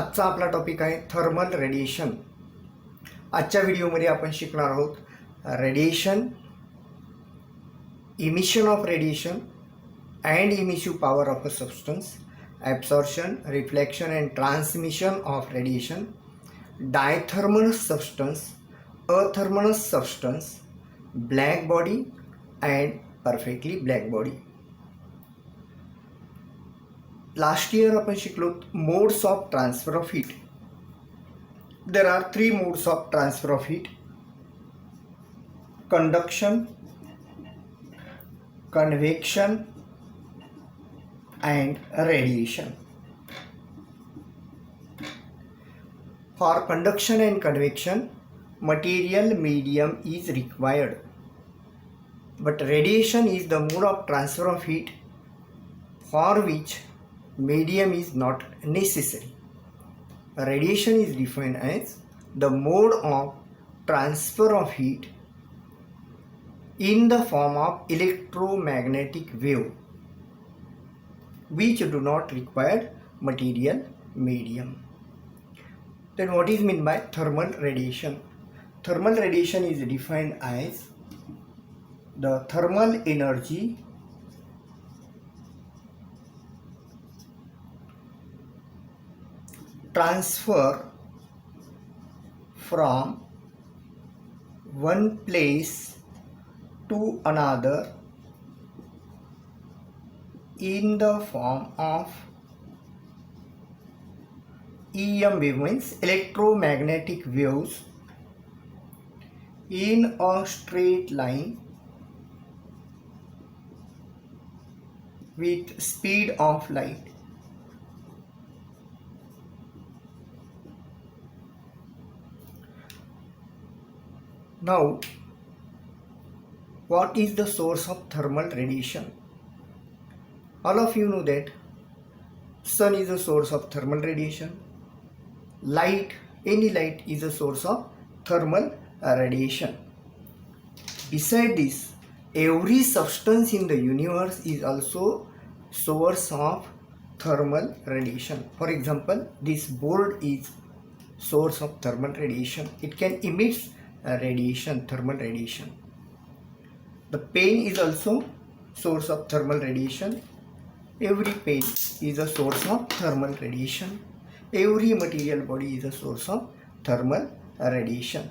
आजचा आपला टॉपिक आहे थर्मल रेडिएशन. आजच्या व्हिडिओमध्ये आपण शिकणार आहोत radiation, emission of radiation and emissive power of a substance, absorption, reflection and transmission of radiation, diathermanous substance, athermanous substance, black body and perfectly black body. Last year आपण शिकलो modes of transfer of heat. There are 3 modes of transfer of heat: conduction, convection and radiation. For conduction and convection, material medium is required, but radiation is the mode of transfer of heat for which medium is not necessary. Radiation is defined as the mode of transfer of heat in the form of electromagnetic wave which do not require material medium. Then what is meant by thermal radiation? Thermal radiation is defined as the thermal energy transfer from one place to another in the form of EM wave, means electromagnetic waves, in a straight line with speed of light. Now, what is the source of thermal radiation? All of you know that sun is a source of thermal radiation. Light, any light is a source of thermal radiation. Besides this, every substance in the universe is also source of thermal radiation. For example, this board is source of thermal radiation. It can emit radiation, thermal radiation. The pen is also source of thermal radiation. Every pen is a source of thermal radiation. Every material body is a source of thermal radiation.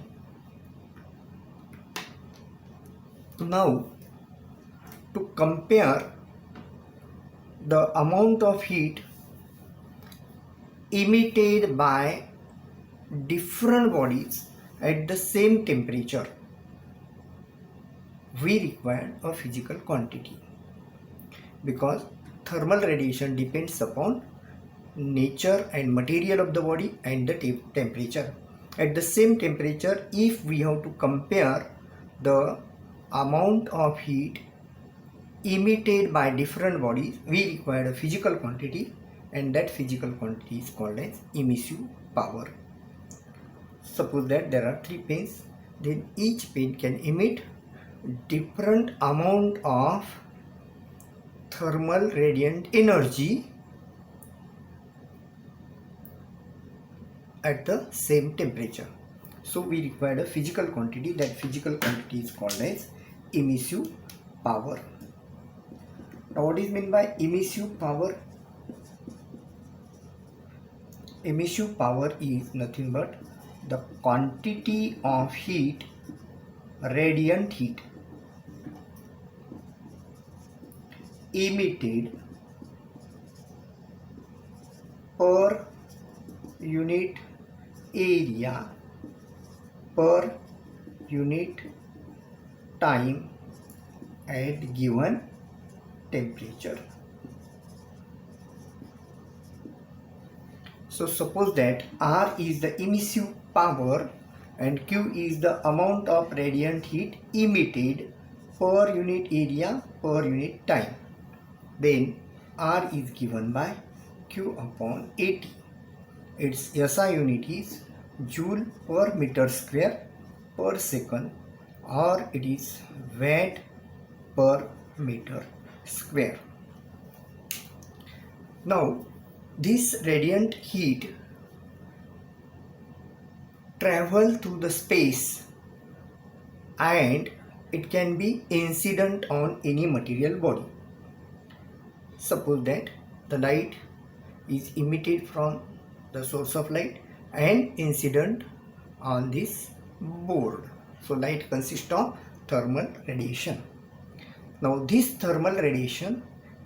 Now, to compare the amount of heat emitted by different bodies at the same temperature, we require a physical quantity, because thermal radiation depends upon nature and material of the body and the temperature. At the same temperature, if we have to compare the amount of heat emitted by different bodies, we require a physical quantity, and that physical quantity is called as emissive power. Suppose that there are 3 pens, then each pen can emit different amount of thermal radiant energy at the same temperature. So we require a physical quantity. That physical quantity is called as emissive power. Now, what is meant by emissive power? Emissive power is nothing but the quantity of heat, radiant heat, emitted per unit area per unit time at given temperature. So suppose that R is the emissive power and Q is the amount of radiant heat emitted per unit area per unit time. Then R is given by Q upon AT. Its SI unit is joule per meter square per second, or it is watt per meter square. Now, this radiant heat travel through the space and it can be incident on any material body. Suppose that the light is emitted from the source of light and incident on this board. So light consists of thermal radiation. Now this thermal radiation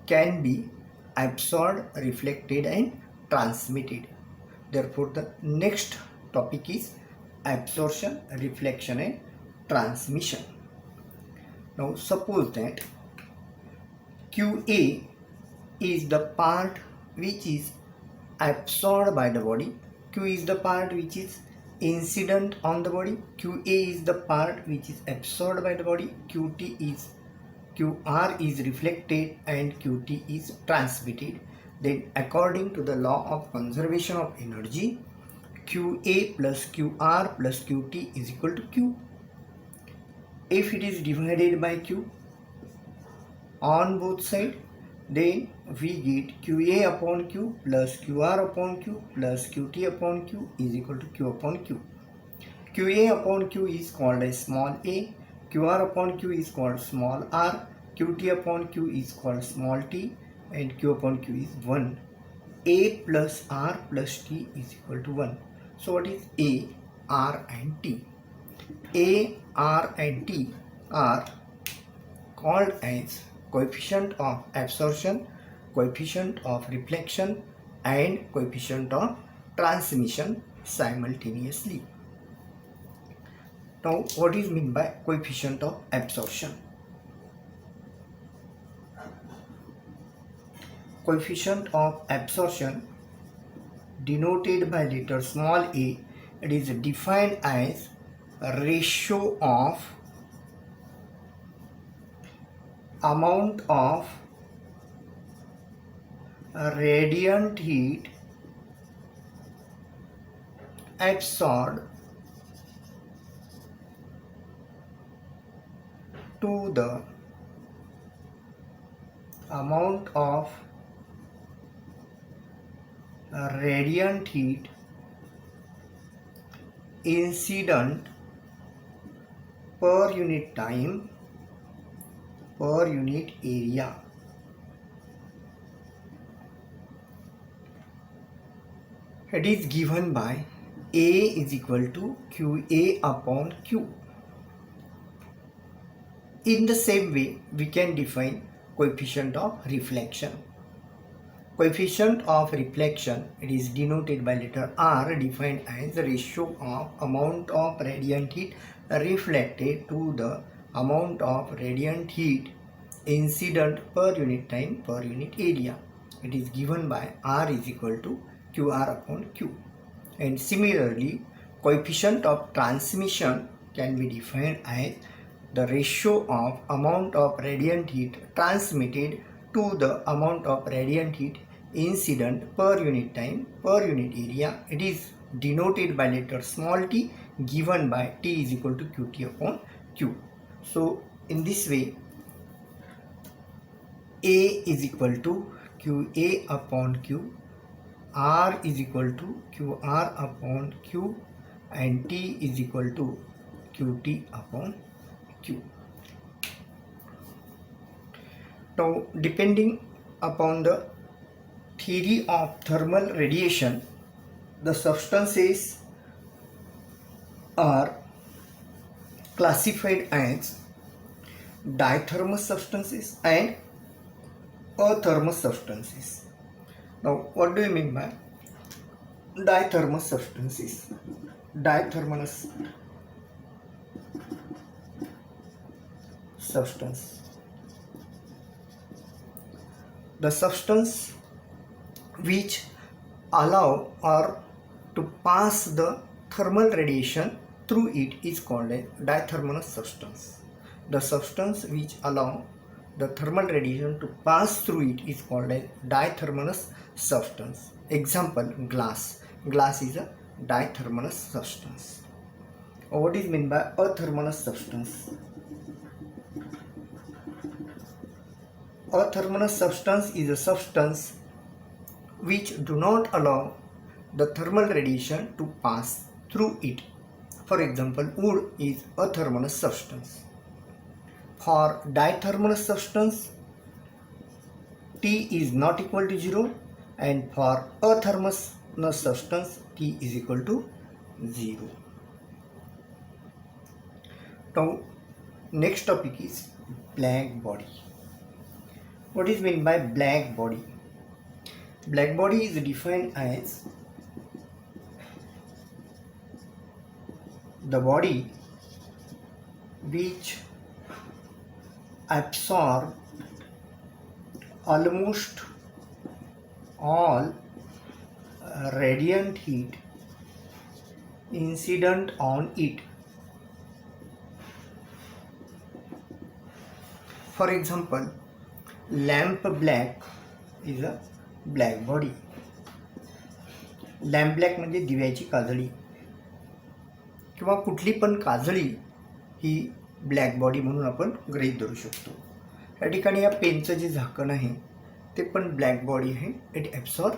can be absorbed, reflected and transmitted. Therefore the next topic is absorption, reflection and transmission. Now suppose that QA is the part which is absorbed by the body, Q is the part which is incident on the body, QA is the part which is absorbed by the body, QR is reflected and QT is transmitted. Then according to the law of conservation of energy, QA plus QR plus QT is equal to Q. If it is divided by Q on both sides, then we get QA upon Q plus QR upon Q plus QT upon Q is equal to Q upon Q. QA upon Q is called as small a, QR upon Q is called small r, QT upon Q is called small t and Q upon Q is 1. A plus R plus T is equal to 1. So what is A, R and T? A, R and T are called as coefficient of absorption, coefficient of reflection and coefficient of transmission simultaneously. Now what is meant by coefficient of absorption? Coefficient of absorption denoted by letter small a, it is defined as ratio of amount of radiant heat absorbed to the amount of radiant heat incident per unit time per unit area. It is given by A is equal to QA upon Q. In the same way, we can define coefficient of reflection. Coefficient of reflection, it is denoted by letter R, defined as the ratio of amount of radiant heat reflected to the amount of radiant heat incident per unit time per unit area. It is given by R is equal to QR upon Q. And similarly, coefficient of transmission can be defined as the ratio of amount of radiant heat transmitted to the amount of radiant heat incident per unit time per unit area. It is denoted by letter small t, given by T is equal to QT upon Q. So in this way, A is equal to QA upon Q, R is equal to QR upon Q and T is equal to QT upon Q. Now depending upon the theory of thermal radiation, the substances are classified as dithermous substances and athermous substances. Now what do you mean by dithermous substances? Dithermous substance, the substance which allow or to pass the thermal radiation through it is called a dithermous substance. The substance which allow the thermal radiation to pass through it is called a dithermous substance. Example, glass. Glass is a dithermous substance. What is meant by athermous substance? Athermous substance is a substance which do not allow the thermal radiation to pass through it. For example, wood is a thermalous substance. For dithermalous substance, T is not equal to 0, and for a thermalous substance, T is equal to 0. Now, next topic is black body. What is meant by black body? Black body is defined as the body which absorb almost all radiant heat incident on it. For example, lamp black is a black body. Lamp black म्हणजे दिव्याची काजळी किंवा कुठली पण काजळी ही black body म्हणून आपण गृहीत धरू शकतो. या ठिकाणी या पेनचं जे झाकण आहे ते पण ब्लॅक बॉडी आहे. It absorb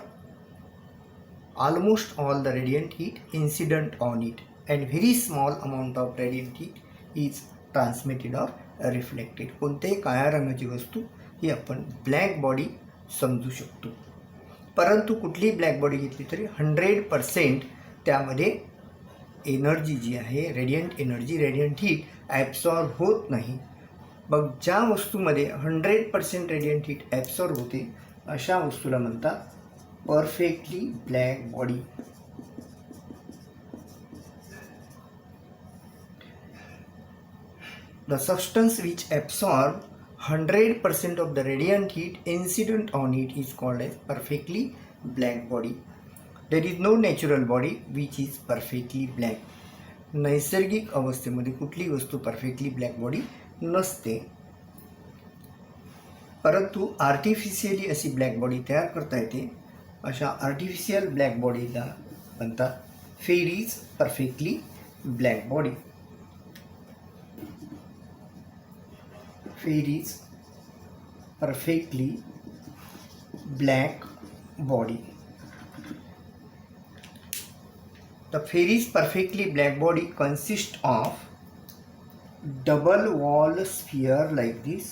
almost all the radiant heat incident on it and very small amount of radiant heat is transmitted or reflected. कोणत्याही काळ्या रंगाची वस्तू ही आपण ब्लॅक बॉडी समजू शकतो. परंतु कुठलीही ब्लॅक बॉडी घेतली तरी 100% त्यामध्ये एनर्जी जी आहे, radiant energy, radiant heat absorb होत नाही. मग ज्या वस्तूमध्ये 100% रेडियंट हीट ॲब्सॉर्ब होते अशा वस्तूला म्हणतात perfectly black body. The substance which absorb 100% of the radiant heat incident on it is called as perfectly black body. There is no natural body which is perfectly black. नैसर्गिक अवस्थेमध्ये कुठली वस्तू perfectly black body नसते. परंतु artificially अशी black body तयार करता येते. अशा आर्टिफिशियल ब्लॅक बॉडीला म्हणतात Fery's perfectly black body. Fairies perfectly black body. The fairies perfectly black body consists of double wall sphere like this.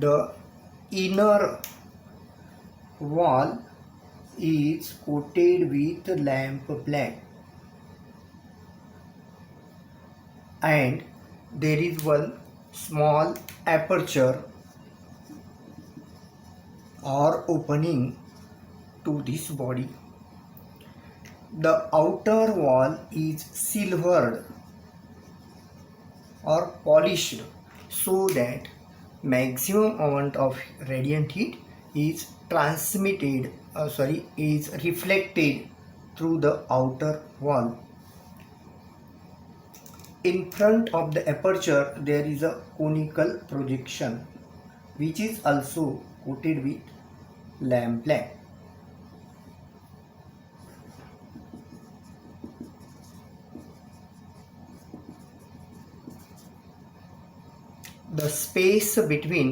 The inner wall is coated with lamp black, and there is one small aperture or opening to this body. The outer wall is silvered or polished so that maximum amount of radiant heat is is reflected through the outer wall. In front of the aperture there is a conical projection which is also coated with lamp black. The space between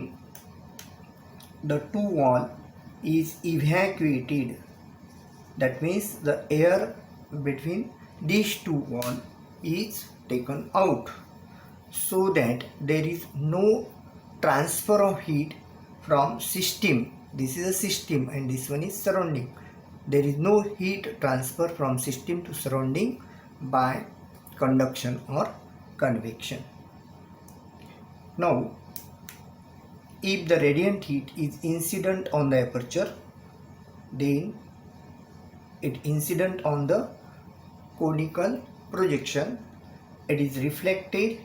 the two walls is evacuated. That means the air between these two walls is taken out so that there is no transfer of heat from system. This is a system and this one is surrounding. There is no heat transfer from system to surrounding by conduction or convection. Now, if the radiant heat is incident on the aperture, then it incident on the conical projection, it is reflected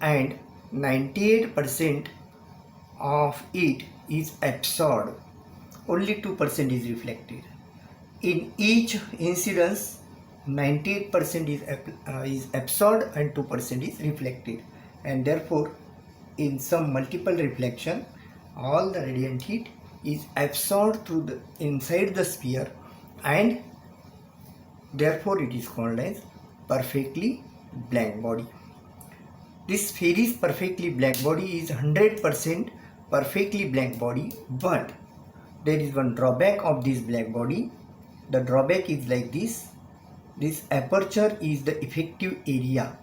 and 98% of it is absorbed. Only 2% is reflected. In each incidence 98% is absorbed and 2% is reflected, and therefore in some multiple reflection all the radiant heat is absorbed through the inside the sphere, and therefore it is called as perfectly black body. This Fairy's perfectly black body is 100% perfectly black body, but there is one drawback of this black body. The drawback is like this. This aperture is the effective area,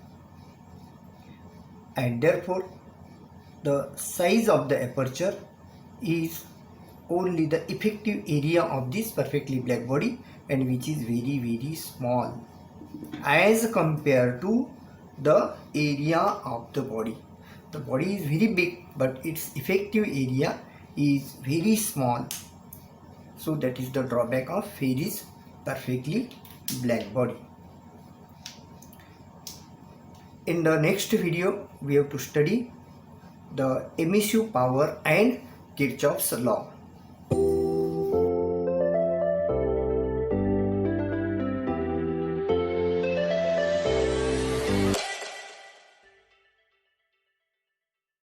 and therefore the size of the aperture is only the effective area of this perfectly black body, and which is very small as compared to the area of the body. The body is very big, but its effective area is very small. So that is the drawback of Fairy's perfectly black body. In the next video, we have to study the emissive power and Kirchhoff's law.